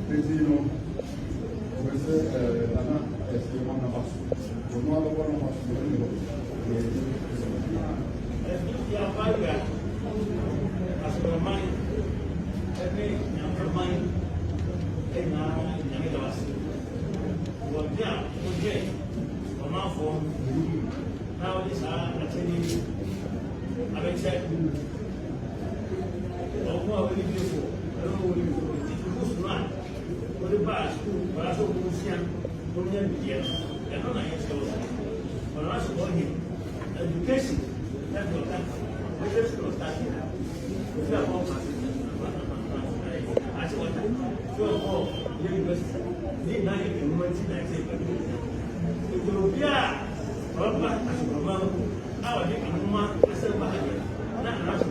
Petino, queste Nana si chiamano Basso, non ho la buona education, that's what that is. School starting now. If you are all I said, what time? University. Need not get the moment I say, but it will be a problem as a problem. Our woman, I said, not